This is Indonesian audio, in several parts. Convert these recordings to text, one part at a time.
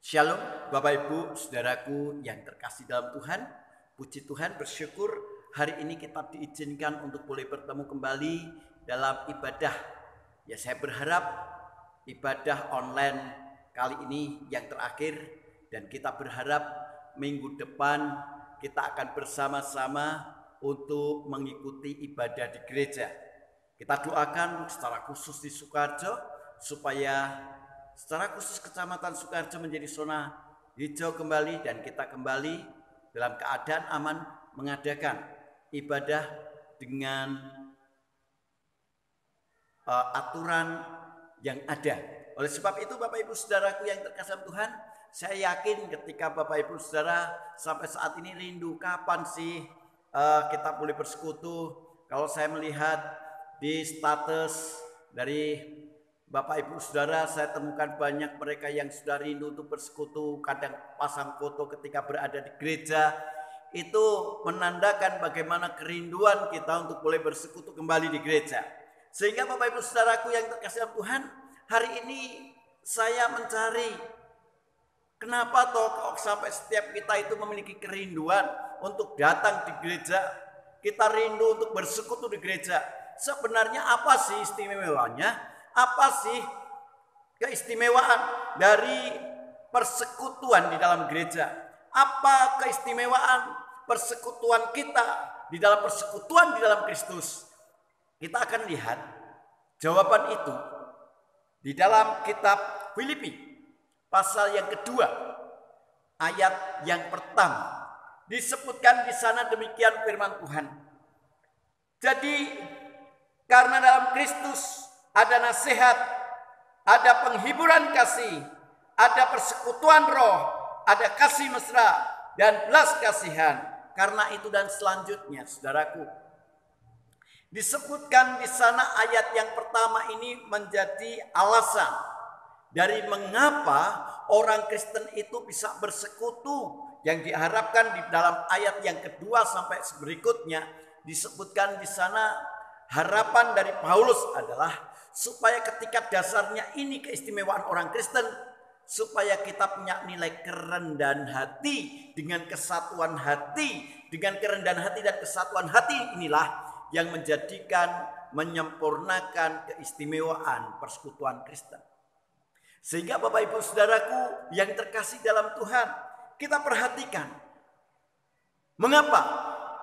Shalom Bapak Ibu Saudaraku yang terkasih dalam Tuhan. Puji Tuhan, bersyukur hari ini kita diizinkan untuk boleh bertemu kembali dalam ibadah. Ya, saya berharap ibadah online kali ini yang terakhir, dan kita berharap minggu depan kita akan bersama-sama untuk mengikuti ibadah di gereja. Kita doakan secara khusus di Sukoharjo supaya secara khusus Kecamatan Sukoharjo menjadi zona hijau kembali, dan kita kembali dalam keadaan aman mengadakan ibadah dengan aturan yang ada. Oleh sebab itu Bapak Ibu Saudaraku yang terkasih Tuhan, saya yakin ketika Bapak Ibu Saudara sampai saat ini rindu kapan sih kita boleh bersekutu. Kalau saya melihat di status dari Bapak Ibu Saudara, saya temukan banyak mereka yang sudah rindu untuk bersekutu, kadang pasang foto ketika berada di gereja. Itu menandakan bagaimana kerinduan kita untuk boleh bersekutu kembali di gereja. Sehingga Bapak Ibu Saudaraku yang terkasih Tuhan, hari ini saya mencari kenapa toh sampai setiap kita itu memiliki kerinduan untuk datang di gereja. Kita rindu untuk bersekutu di gereja. Sebenarnya apa sih istimewanya? Apa sih keistimewaan dari persekutuan di dalam gereja? Apa keistimewaan persekutuan kita di dalam persekutuan di dalam Kristus? Kita akan lihat jawaban itu di dalam kitab Filipi pasal yang kedua ayat yang pertama. Disebutkan di sana demikian firman Tuhan. Jadi karena dalam Kristus ada nasihat, ada penghiburan kasih, ada persekutuan roh, ada kasih mesra dan belas kasihan. Karena itu dan selanjutnya, saudaraku, disebutkan di sana ayat yang pertama ini menjadi alasan dari mengapa orang Kristen itu bisa bersekutu. Yang diharapkan di dalam ayat yang kedua sampai berikutnya disebutkan di sana harapan dari Paulus adalah supaya ketika dasarnya ini keistimewaan orang Kristen, supaya kita punya nilai kerendahan hati dengan kesatuan hati. Dengan kerendahan hati dan kesatuan hati inilah yang menjadikan, menyempurnakan keistimewaan persekutuan Kristen. Sehingga Bapak Ibu Saudaraku yang terkasih dalam Tuhan, kita perhatikan mengapa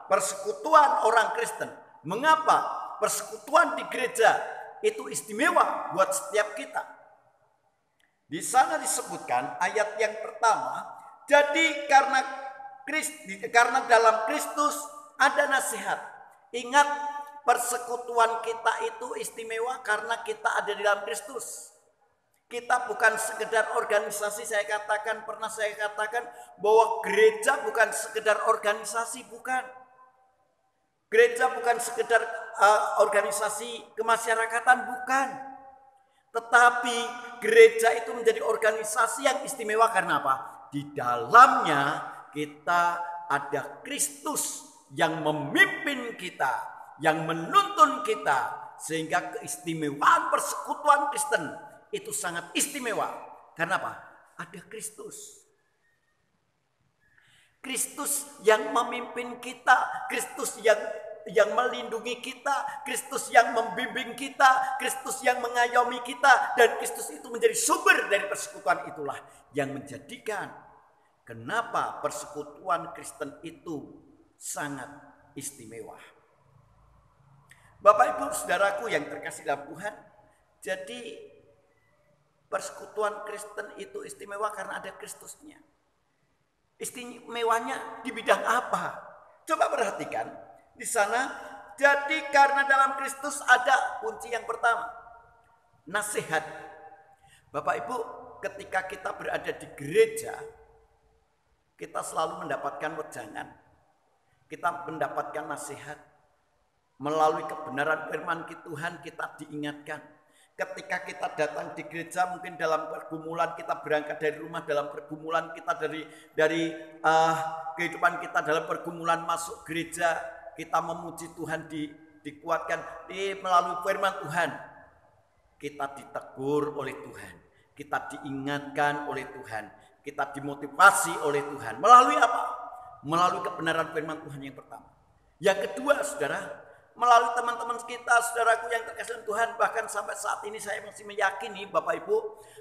persekutuan orang Kristen, mengapa persekutuan di gereja itu istimewa buat setiap kita. Di sana disebutkan ayat yang pertama, jadi karena dalam Kristus ada nasihat. Ingat, persekutuan kita itu istimewa karena kita ada di dalam Kristus. Kita bukan sekedar organisasi. Pernah saya katakan bahwa gereja bukan sekedar organisasi, bukan. Gereja bukan sekedar organisasi kemasyarakatan, bukan. Tetapi gereja itu menjadi organisasi yang istimewa karena apa? Di dalamnya kita ada Kristus yang memimpin kita, yang menuntun kita, sehingga keistimewaan persekutuan Kristen itu sangat istimewa. Karena apa? Ada Kristus. Kristus yang memimpin kita, Kristus yang melindungi kita, Kristus yang membimbing kita, Kristus yang mengayomi kita, dan Kristus itu menjadi sumber dari persekutuan. Itulah yang menjadikan kenapa persekutuan Kristen itu sangat istimewa. Bapak Ibu Saudaraku yang terkasih dalam Tuhan, jadi persekutuan Kristen itu istimewa karena ada Kristusnya. Istimewanya di bidang apa? Coba perhatikan di sana. Jadi karena dalam Kristus ada kunci yang pertama, nasihat. Bapak Ibu, ketika kita berada di gereja, kita selalu mendapatkan wejangan. Kita mendapatkan nasihat. Melalui kebenaran firman Tuhan kita diingatkan. Ketika kita datang di gereja, mungkin dalam pergumulan kita berangkat dari rumah, dalam pergumulan kita dari kehidupan kita dalam pergumulan masuk gereja, kita memuji Tuhan, dikuatkan melalui firman Tuhan. Kita ditegur oleh Tuhan, kita diingatkan oleh Tuhan, kita dimotivasi oleh Tuhan. Melalui apa? Melalui kebenaran firman Tuhan yang pertama. Yang kedua, saudara, melalui teman-teman kita, saudaraku yang terkasih Tuhan, bahkan sampai saat ini saya masih meyakini, Bapak Ibu,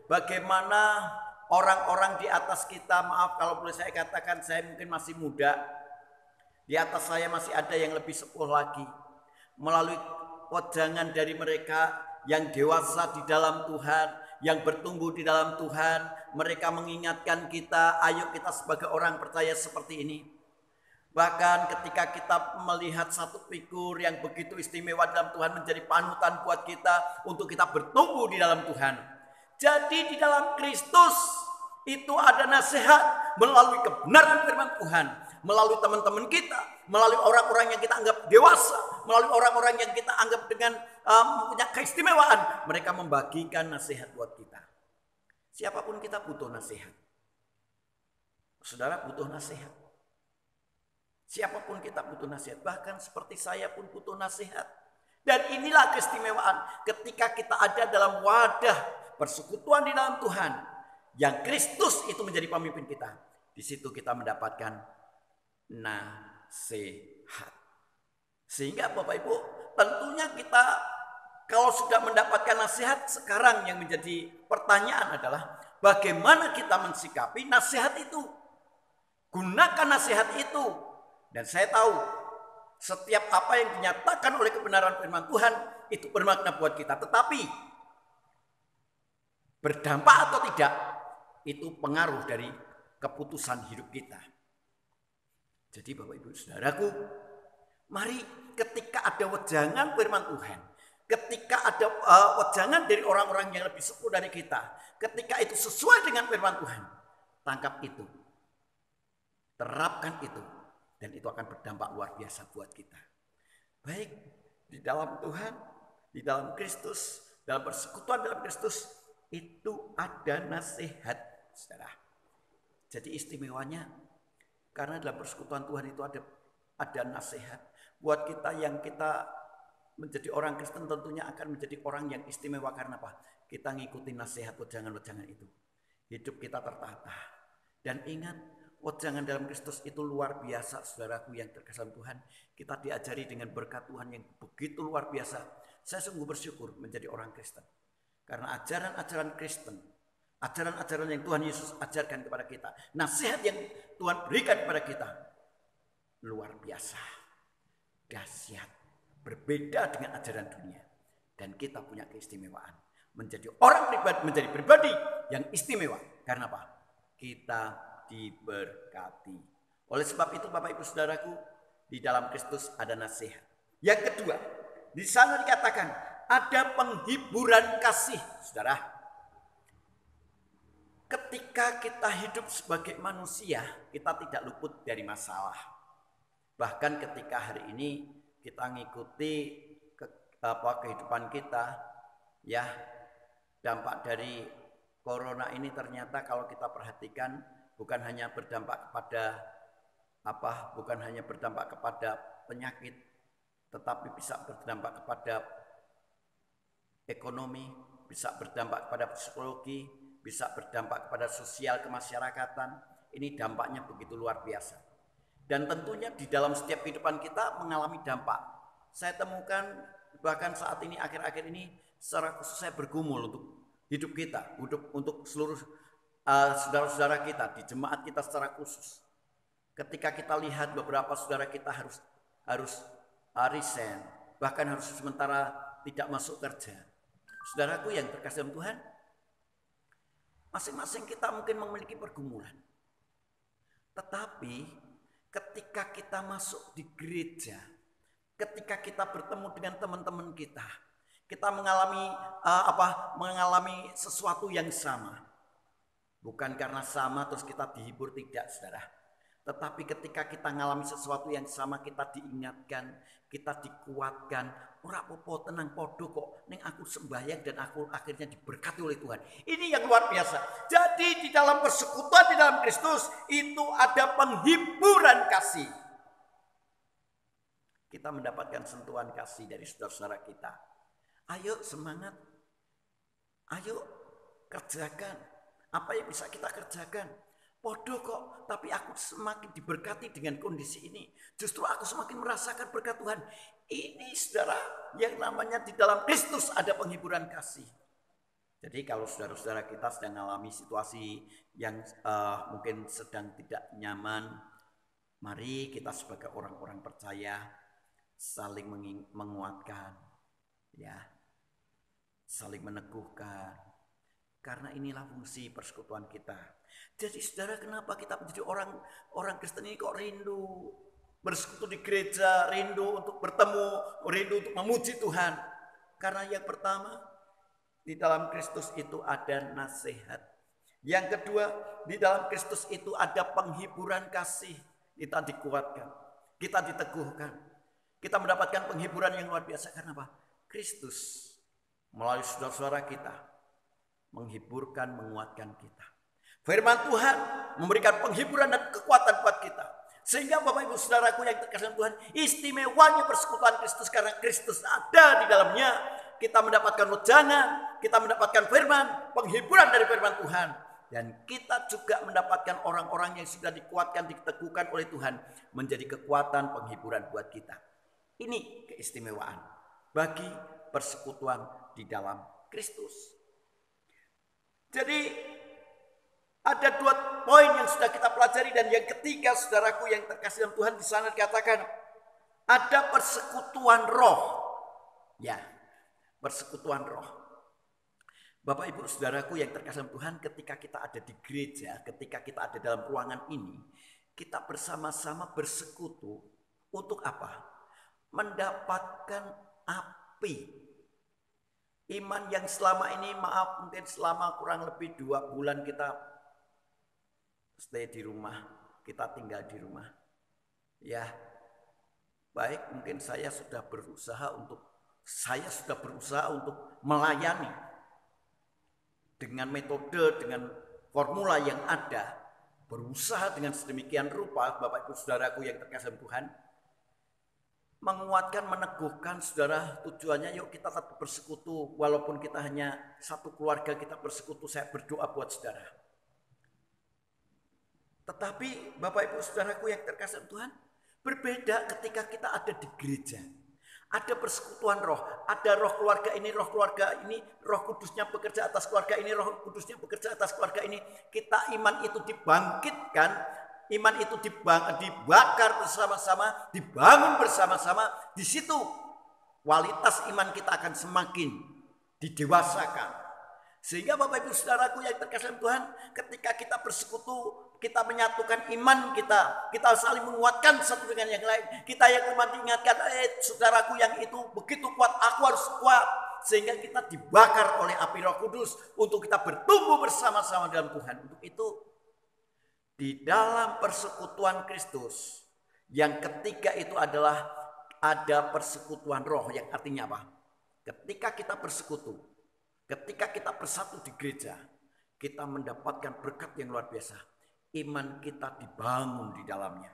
bagaimana orang-orang di atas kita, maaf kalau boleh saya katakan, saya mungkin masih muda, di atas saya masih ada yang lebih sepuh lagi. Melalui wejangan dari mereka yang dewasa di dalam Tuhan, yang bertumbuh di dalam Tuhan, mereka mengingatkan kita, ayo kita sebagai orang percaya seperti ini. Bahkan ketika kita melihat satu figur yang begitu istimewa dalam Tuhan menjadi panutan buat kita untuk kita bertumbuh di dalam Tuhan. Jadi di dalam Kristus itu ada nasihat melalui kebenaran firman Tuhan. Melalui teman-teman kita, melalui orang-orang yang kita anggap dewasa, melalui orang-orang yang kita anggap dengan punya keistimewaan. Mereka membagikan nasihat buat kita. Siapapun kita butuh nasihat. Saudara butuh nasihat. Siapapun kita butuh nasihat, bahkan seperti saya pun butuh nasihat. Dan inilah keistimewaan ketika kita ada dalam wadah persekutuan di dalam Tuhan, yang Kristus itu menjadi pemimpin kita. Di situ kita mendapatkan nasihat. Sehingga Bapak Ibu, tentunya kita kalau sudah mendapatkan nasihat, sekarang yang menjadi pertanyaan adalah bagaimana kita mensikapi nasihat itu. Gunakan nasihat itu. Dan saya tahu setiap apa yang dinyatakan oleh kebenaran firman Tuhan itu bermakna buat kita. Tetapi berdampak atau tidak itu pengaruh dari keputusan hidup kita. Jadi Bapak Ibu Saudaraku, mari ketika ada wejangan firman Tuhan, ketika ada wejangan dari orang-orang yang lebih sepuh dari kita, ketika itu sesuai dengan firman Tuhan, tangkap itu, terapkan itu. Dan itu akan berdampak luar biasa buat kita. Baik di dalam Tuhan, di dalam Kristus, dalam persekutuan dalam Kristus, itu ada nasihat, saudara. Jadi istimewanya, karena dalam persekutuan Tuhan itu ada nasihat. Buat kita yang kita menjadi orang Kristen tentunya akan menjadi orang yang istimewa. Karena apa? Kita ngikutin nasihat wejangan-wejangan itu. Hidup kita tertata. Dan ingat, wejangan dalam Kristus itu luar biasa, saudaraku yang terkesan Tuhan. Kita diajari dengan berkat Tuhan yang begitu luar biasa. Saya sungguh bersyukur menjadi orang Kristen. Karena ajaran-ajaran Kristen, ajaran-ajaran yang Tuhan Yesus ajarkan kepada kita, nasihat yang Tuhan berikan kepada kita, luar biasa, dahsyat, berbeda dengan ajaran dunia. Dan kita punya keistimewaan. Menjadi orang pribadi, menjadi pribadi yang istimewa. Karena apa? Kita diberkati. Oleh sebab itu Bapak Ibu Saudaraku, di dalam Kristus ada nasihat. Yang kedua, di sana dikatakan ada penghiburan kasih, saudara. Ketika kita hidup sebagai manusia, kita tidak luput dari masalah. Bahkan ketika hari ini kita ngikuti kehidupan kita, ya, dampak dari corona ini ternyata kalau kita perhatikan bukan hanya berdampak kepada penyakit, tetapi bisa berdampak kepada ekonomi, bisa berdampak kepada psikologi, bisa berdampak kepada sosial kemasyarakatan. Ini dampaknya begitu luar biasa. Dan tentunya di dalam setiap kehidupan kita mengalami dampak. Saya temukan bahkan saat ini, akhir-akhir ini, secara khusus saya bergumul untuk hidup kita, untuk seluruh saudara-saudara kita di jemaat kita secara khusus. Ketika kita lihat beberapa saudara kita harus resign, bahkan harus sementara tidak masuk kerja. Saudaraku yang terkasih dalam Tuhan, masing-masing kita mungkin memiliki pergumulan. Tetapi ketika kita masuk di gereja, ketika kita bertemu dengan teman-teman kita mengalami sesuatu yang sama. Bukan karena sama terus kita dihibur, tidak, saudara. Tetapi ketika kita mengalami sesuatu yang sama, kita diingatkan, kita dikuatkan. Ora apa-apa, tenang podo kok. Ning aku sembahyang dan aku akhirnya diberkati oleh Tuhan. Ini yang luar biasa. Jadi di dalam persekutuan di dalam Kristus itu ada penghiburan kasih. Kita mendapatkan sentuhan kasih dari saudara-saudara kita. Ayo semangat. Ayo kerjakan. Apa yang bisa kita kerjakan? Podo kok, tapi aku semakin diberkati dengan kondisi ini. Justru aku semakin merasakan berkat Tuhan. Ini saudara, yang namanya di dalam Kristus ada penghiburan kasih. Jadi kalau saudara-saudara kita sedang mengalami situasi yang mungkin sedang tidak nyaman, mari kita sebagai orang-orang percaya saling menguatkan, ya, saling meneguhkan. Karena inilah fungsi persekutuan kita. Jadi saudara, kenapa kita menjadi orang Kristen ini kok rindu bersekutu di gereja, rindu untuk bertemu, rindu untuk memuji Tuhan? Karena yang pertama, di dalam Kristus itu ada nasihat. Yang kedua, di dalam Kristus itu ada penghiburan kasih. Kita dikuatkan, kita diteguhkan, kita mendapatkan penghiburan yang luar biasa. Karena apa? Kristus melalui saudara-saudara kita menghiburkan, menguatkan kita. Firman Tuhan memberikan penghiburan dan kekuatan buat kita. Sehingga Bapak Ibu Saudaraku yang terkasih Tuhan, istimewanya persekutuan Kristus karena Kristus ada di dalamnya. Kita mendapatkan wejangan, kita mendapatkan firman, penghiburan dari firman Tuhan. Dan kita juga mendapatkan orang-orang yang sudah dikuatkan, diteguhkan oleh Tuhan menjadi kekuatan penghiburan buat kita. Ini keistimewaan bagi persekutuan di dalam Kristus. Jadi ada 2 poin yang sudah kita pelajari, dan yang ketiga saudaraku yang terkasih dalam Tuhan, di sana dikatakan ada persekutuan roh. Ya, persekutuan roh. Bapak Ibu Saudaraku yang terkasih dalam Tuhan, ketika kita ada di gereja, ketika kita ada dalam ruangan ini, kita bersama-sama bersekutu untuk apa? Mendapatkan api. Iman yang selama ini, maaf, mungkin selama kurang lebih 2 bulan kita stay di rumah, kita tinggal di rumah. Ya, baik, mungkin saya sudah berusaha untuk melayani dengan metode, dengan formula yang ada, berusaha dengan sedemikian rupa, Bapak Ibu Saudaraku yang terkasih Tuhan, menguatkan, meneguhkan saudara. Tujuannya yuk kita tetap bersekutu, walaupun kita hanya satu keluarga, kita bersekutu. Saya berdoa buat saudara. Tetapi Bapak Ibu Saudaraku yang terkasih Tuhan, berbeda ketika kita ada di gereja. Ada persekutuan roh, ada roh keluarga ini, roh kudusnya bekerja atas keluarga ini, roh kudusnya bekerja atas keluarga ini. Kita iman itu dibangkitkan, iman itu dibakar bersama-sama, dibangun bersama-sama. Di situ kualitas iman kita akan semakin didewasakan. Sehingga Bapak Ibu Saudaraku yang terkasih Tuhan, ketika kita bersekutu, kita menyatukan iman kita, kita saling menguatkan satu dengan yang lain. Kita yang umat diingatkan, saudaraku yang itu begitu kuat, aku harus kuat. Sehingga kita dibakar oleh api Roh Kudus untuk kita bertumbuh bersama-sama dalam Tuhan. Untuk itu, di dalam persekutuan Kristus, yang ketiga itu adalah ada persekutuan roh, yang artinya apa? Ketika kita bersekutu, ketika kita bersatu di gereja, kita mendapatkan berkat yang luar biasa. Iman kita dibangun di dalamnya.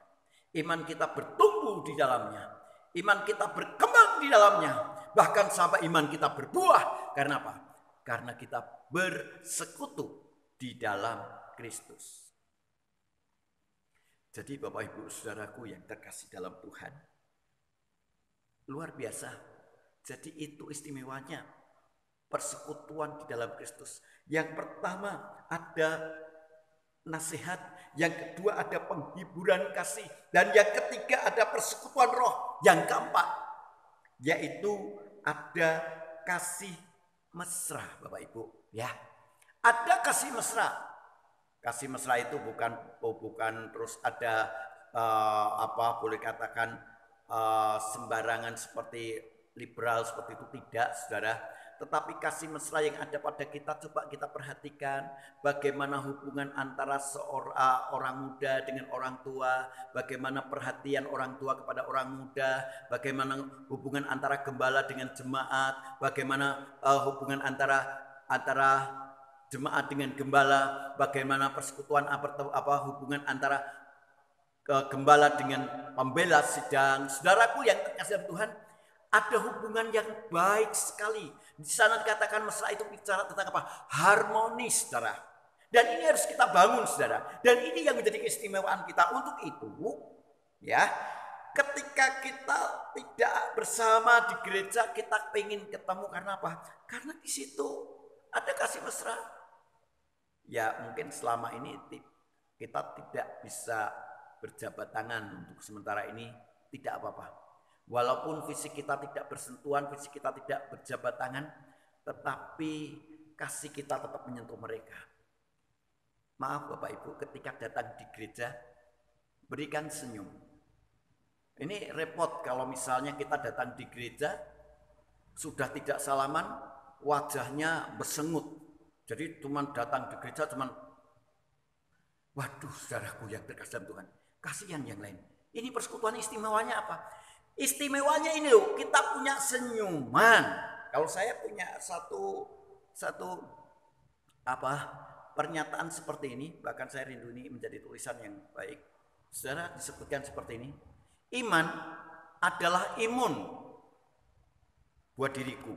Iman kita bertumbuh di dalamnya. Iman kita berkembang di dalamnya. Bahkan sampai iman kita berbuah. Karena apa? Karena kita bersekutu di dalam Kristus. Jadi Bapak Ibu Saudaraku yang terkasih dalam Tuhan, luar biasa. Jadi itu istimewanya persekutuan di dalam Kristus. Yang pertama ada nasihat, yang kedua ada penghiburan kasih, dan yang ketiga ada persekutuan roh. Yang keempat yaitu ada kasih mesra, Bapak Ibu. Ya, ada kasih mesra. Kasih mesra itu bukan terus ada boleh katakan sembarangan seperti liberal seperti itu, tidak, saudara. Tetapi kasih mesra yang ada pada kita, coba kita perhatikan bagaimana hubungan antara orang muda dengan orang tua, bagaimana perhatian orang tua kepada orang muda, bagaimana hubungan antara gembala dengan jemaat, bagaimana hubungan antara jemaat dengan gembala, bagaimana persekutuan hubungan antara gembala dengan pembela sidang. Saudaraku yang terkasih Tuhan, ada hubungan yang baik sekali. Di sana dikatakan mesra itu bicara tentang apa? Harmonis, saudara. Dan ini harus kita bangun, saudara. Dan ini yang menjadi keistimewaan kita. Untuk itu, ya, ketika kita tidak bersama di gereja, kita pengen ketemu karena apa? Karena di situ ada kasih mesra. Ya, mungkin selama ini kita tidak bisa berjabat tangan untuk sementara ini, tidak apa-apa. Walaupun fisik kita tidak bersentuhan, fisik kita tidak berjabat tangan, tetapi kasih kita tetap menyentuh mereka. Maaf Bapak Ibu, ketika datang di gereja, berikan senyum. Ini repot kalau misalnya kita datang di gereja, sudah tidak salaman, wajahnya bersengut. Jadi cuman datang di gereja, cuman, waduh saudaraku yang terkasih Tuhan, kasihan yang lain. Ini persekutuan istimewanya apa? Istimewanya ini loh, kita punya senyuman. Kalau saya punya satu pernyataan seperti ini, bahkan saya rindu ini menjadi tulisan yang baik. Saudara, disebutkan seperti ini. Iman adalah imun buat diriku,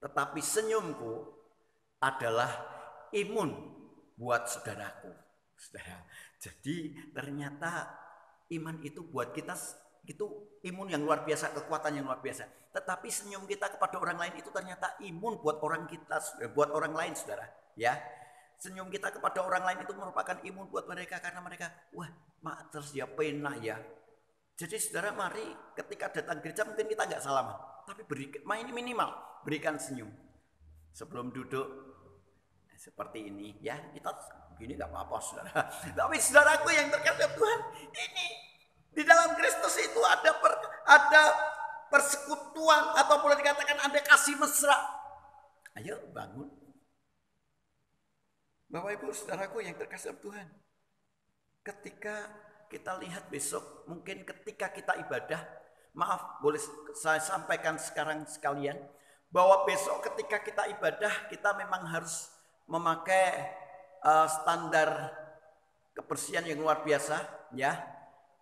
tetapi senyumku adalah imun buat saudaraku. Saudara, jadi ternyata iman itu buat kita itu imun yang luar biasa, kekuatan yang luar biasa. Tetapi senyum kita kepada orang lain itu ternyata imun buat orang kita, buat orang lain, saudara. Ya, senyum kita kepada orang lain itu merupakan imun buat mereka karena mereka, wah, mak terus ya pena ya. Jadi saudara, mari ketika datang gereja mungkin kita nggak salaman, tapi minimal berikan senyum sebelum duduk seperti ini. Ya, kita begini nggak apa-apa, saudara. Tapi saudaraku yang terkasih Tuhan, ini di dalam Kristus itu ada persekutuan atau boleh dikatakan ada kasih mesra. Ayo bangun. Bapak Ibu saudaraku yang terkasih Tuhan. Ketika kita lihat besok, mungkin ketika kita ibadah, maaf boleh saya sampaikan sekarang sekalian, bahwa besok ketika kita ibadah, kita memang harus memakai standar kebersihan yang luar biasa, ya.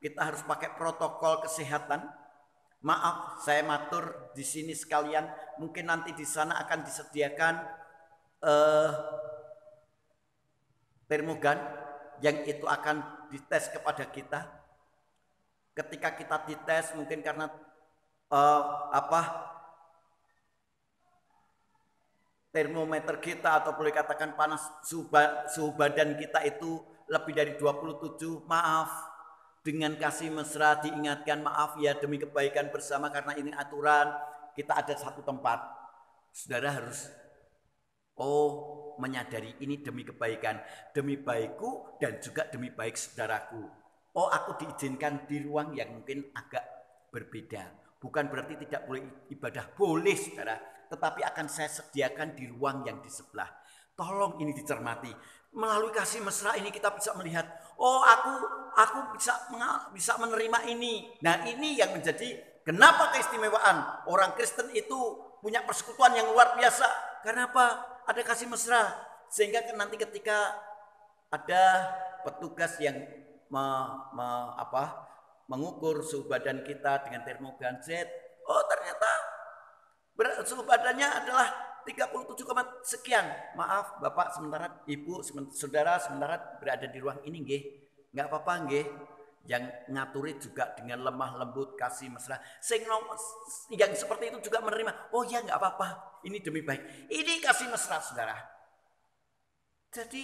Kita harus pakai protokol kesehatan. Maaf, saya matur di sini sekalian. Mungkin nanti di sana akan disediakan termogan yang itu akan dites kepada kita. Ketika kita dites, mungkin karena termometer kita atau boleh katakan panas suhu badan kita itu lebih dari 27, maaf. Dengan kasih mesra diingatkan, maaf ya demi kebaikan bersama karena ini aturan, kita ada satu tempat. Saudara harus menyadari ini demi kebaikan, demi baikku dan juga demi baik saudaraku. Aku diizinkan di ruang yang mungkin agak berbeda. Bukan berarti tidak boleh ibadah, boleh saudara, tetapi akan saya sediakan di ruang yang di sebelah. Tolong ini dicermati. Melalui kasih mesra ini kita bisa melihat, aku bisa menerima ini. Nah, ini yang menjadi kenapa keistimewaan orang Kristen itu punya persekutuan yang luar biasa. Karena apa? Ada kasih mesra. Sehingga nanti ketika ada petugas yang mengukur suhu badan kita dengan termogan Z, ternyata suhu badannya adalah 37, sekian. Maaf Bapak sementara, Ibu saudara sementara berada di ruang ini nggih. Enggak apa-apa nggih. Yang ngaturi juga dengan lemah lembut kasih mesra. Yang seperti itu juga menerima. Oh ya enggak apa-apa. Ini demi baik. Ini kasih mesra saudara. Jadi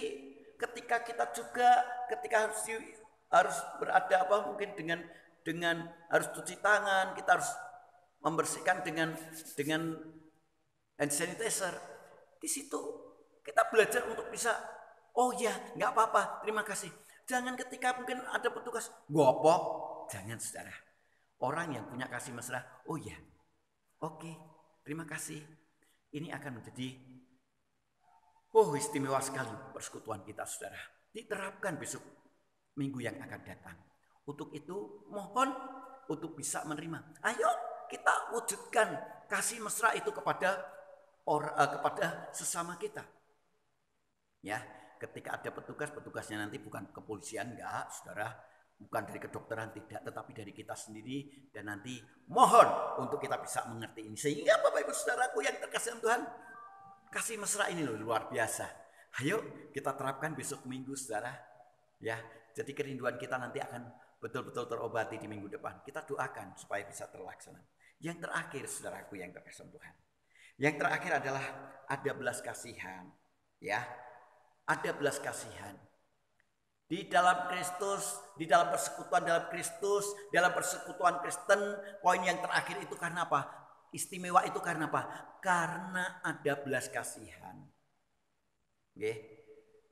ketika kita juga harus berada mungkin dengan harus cuci tangan, kita harus membersihkan dengan hand sanitizer. Di situ kita belajar untuk bisa, oh ya nggak apa-apa, terima kasih. Jangan ketika mungkin ada petugas gopok, jangan saudara. Orang yang punya kasih mesra, oh ya, oke, terima kasih. Ini akan menjadi istimewa sekali persekutuan kita saudara. Diterapkan besok minggu yang akan datang. Untuk itu mohon untuk bisa menerima. Ayo kita wujudkan kasih mesra itu kepada sesama kita. Ya, ketika ada petugasnya nanti bukan kepolisian, enggak, saudara, bukan dari kedokteran, tidak, tetapi dari kita sendiri. Dan nanti mohon untuk kita bisa mengerti ini. Sehingga Bapak Ibu saudaraku yang terkasih Tuhan, kasih mesra ini loh luar biasa. Ayo kita terapkan besok minggu saudara. Ya, jadi kerinduan kita nanti akan betul-betul terobati di minggu depan. Kita doakan supaya bisa terlaksana. Yang terakhir saudaraku yang terkasih Tuhan. Yang terakhir adalah ada belas kasihan. Ya, ada belas kasihan. Di dalam Kristus, di dalam persekutuan dalam Kristus, dalam persekutuan Kristen, poin yang terakhir itu karena apa? Istimewa itu karena apa? Karena ada belas kasihan. Oke.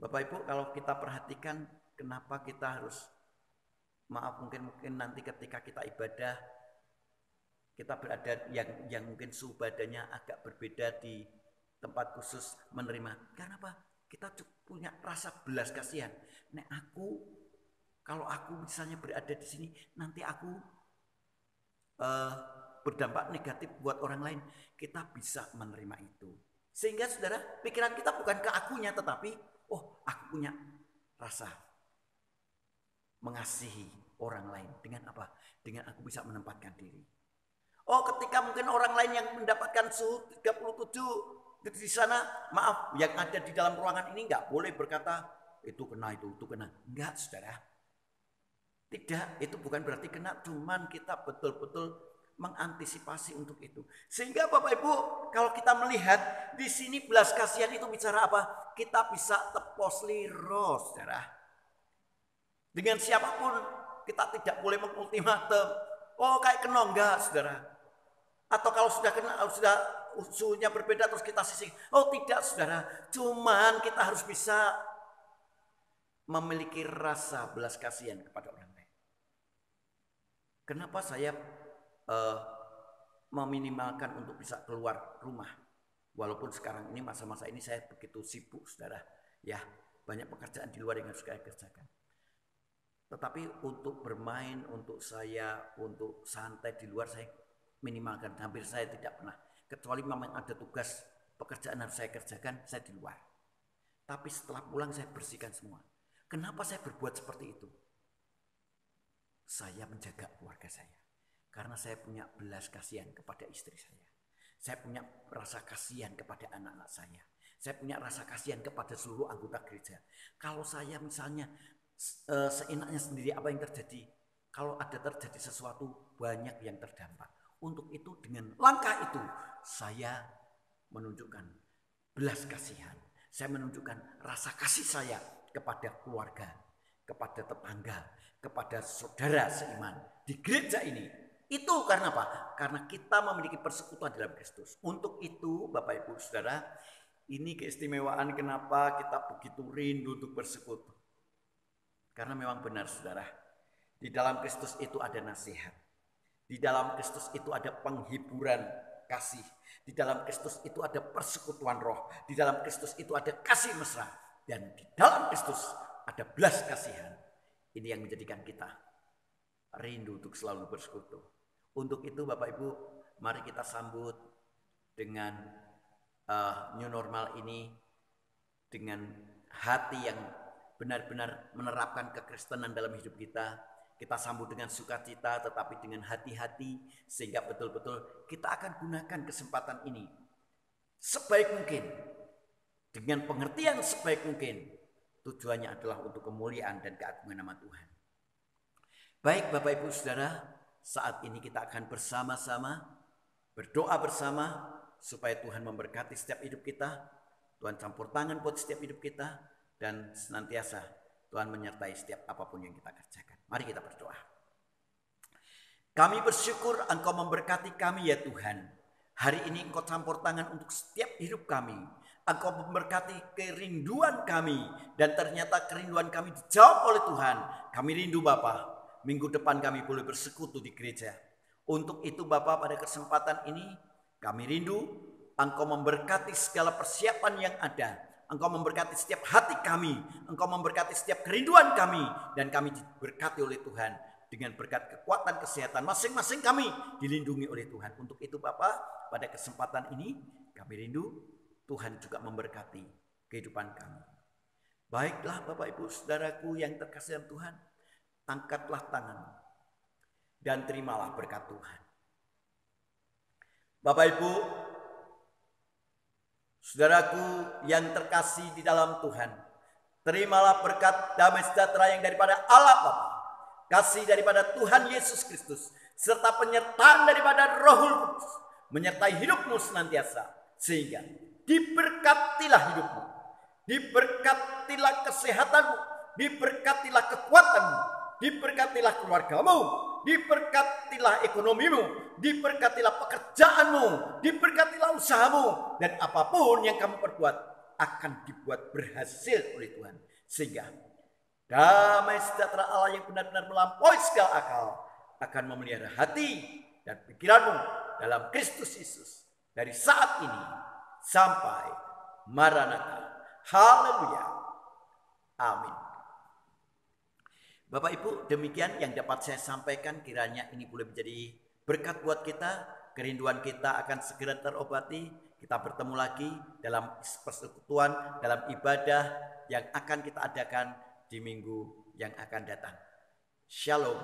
Bapak Ibu, kalau kita perhatikan kenapa kita harus, maaf mungkin nanti ketika kita ibadah kita berada yang mungkin suhu badannya agak berbeda di tempat khusus menerima. Karena apa? Kita punya rasa belas kasihan. Nek aku, kalau aku misalnya berada di sini, nanti aku berdampak negatif buat orang lain. Kita bisa menerima itu. Sehingga saudara, pikiran kita bukan ke akunya, tetapi aku punya rasa mengasihi orang lain. Dengan apa? Dengan aku bisa menempatkan diri. Ketika mungkin orang lain yang mendapatkan suhu 37 di sana, maaf, yang ada di dalam ruangan ini nggak boleh berkata itu kena, itu kena. Enggak, saudara. Tidak, itu bukan berarti kena, cuman kita betul-betul mengantisipasi untuk itu. Sehingga Bapak Ibu, kalau kita melihat di sini belas kasihan itu bicara apa? Kita bisa tepos liro, saudara. Dengan siapapun kita tidak boleh mengultimatum. Kayak kena, enggak, saudara. Atau kalau sudah kena, sudah suhunya berbeda terus kita sisih. Tidak, saudara. Cuman kita harus bisa memiliki rasa belas kasihan kepada orang lain. Kenapa saya meminimalkan untuk bisa keluar rumah? Walaupun sekarang ini masa-masa ini saya begitu sibuk, saudara. Ya, banyak pekerjaan di luar yang harus saya kerjakan. Tetapi untuk bermain, untuk santai di luar saya minimalkan. Hampir saya tidak pernah. Kecuali memang ada tugas pekerjaan harus saya kerjakan, saya di luar. Tapi setelah pulang saya bersihkan semua. Kenapa saya berbuat seperti itu? Saya menjaga keluarga saya. Karena saya punya belas kasihan kepada istri saya. Saya punya rasa kasihan kepada anak-anak saya. Saya punya rasa kasihan kepada seluruh anggota gereja. Kalau saya misalnya seenaknya sendiri apa yang terjadi, kalau ada terjadi sesuatu banyak yang terdampak. Untuk itu dengan langkah itu saya menunjukkan belas kasihan, saya menunjukkan rasa kasih saya kepada keluarga, kepada tetangga, kepada saudara seiman di gereja ini. Itu karena apa? Karena kita memiliki persekutuan dalam Kristus. Untuk itu Bapak Ibu Saudara, ini keistimewaan kenapa kita begitu rindu untuk bersekutu. Karena memang benar saudara, di dalam Kristus itu ada nasihat. Di dalam Kristus itu ada penghiburan kasih. Di dalam Kristus itu ada persekutuan roh. Di dalam Kristus itu ada kasih mesra. Dan di dalam Kristus ada belas kasihan. Ini yang menjadikan kita rindu untuk selalu bersekutu. Untuk itu Bapak Ibu, mari kita sambut dengan new normal ini dengan hati yang benar-benar menerapkan kekristenan dalam hidup kita. Kita sambut dengan sukacita tetapi dengan hati-hati, sehingga betul-betul kita akan gunakan kesempatan ini sebaik mungkin, dengan pengertian sebaik mungkin. Tujuannya adalah untuk kemuliaan dan keagungan nama Tuhan. Baik Bapak Ibu Saudara, saat ini kita akan bersama-sama berdoa bersama supaya Tuhan memberkati setiap hidup kita. Tuhan campur tangan buat setiap hidup kita, dan senantiasa Tuhan menyertai setiap apapun yang kita kerjakan. Mari kita berdoa. Kami bersyukur Engkau memberkati kami ya Tuhan. Hari ini Engkau campur tangan untuk setiap hidup kami. Engkau memberkati kerinduan kami. Dan ternyata kerinduan kami dijawab oleh Tuhan. Kami rindu Bapa, minggu depan kami boleh bersekutu di gereja. Untuk itu Bapa, pada kesempatan ini kami rindu Engkau memberkati segala persiapan yang ada. Engkau memberkati setiap hati kami. Engkau memberkati setiap kerinduan kami. Dan kami diberkati oleh Tuhan dengan berkat kekuatan kesehatan. Masing-masing kami dilindungi oleh Tuhan. Untuk itu Bapa, pada kesempatan ini kami rindu Tuhan juga memberkati kehidupan kami. Baiklah Bapak Ibu Saudaraku yang terkasih dalam Tuhan, angkatlah tangan dan terimalah berkat Tuhan. Bapak Ibu Saudaraku yang terkasih di dalam Tuhan, terimalah berkat damai sejahtera yang daripada Allah Bapa, kasih daripada Tuhan Yesus Kristus, serta penyertaan daripada Roh Kudus menyertai hidupmu senantiasa, sehingga diberkatilah hidupmu, diberkatilah kesehatanmu, diberkatilah kekuatanmu, diberkatilah keluargamu, diberkatilah ekonomimu, diberkatilah pekerjaanmu, diberkatilah usahamu, dan apapun yang kamu perbuat akan dibuat berhasil oleh Tuhan. Sehingga damai sejahtera Allah yang benar-benar melampaui segala akal akan memelihara hati dan pikiranmu dalam Kristus Yesus dari saat ini sampai Maranatha. Haleluya. Amin. Bapak Ibu, demikian yang dapat saya sampaikan, kiranya ini boleh menjadi berkat buat kita. Kerinduan kita akan segera terobati. Kita bertemu lagi dalam persekutuan, dalam ibadah yang akan kita adakan di minggu yang akan datang. Shalom.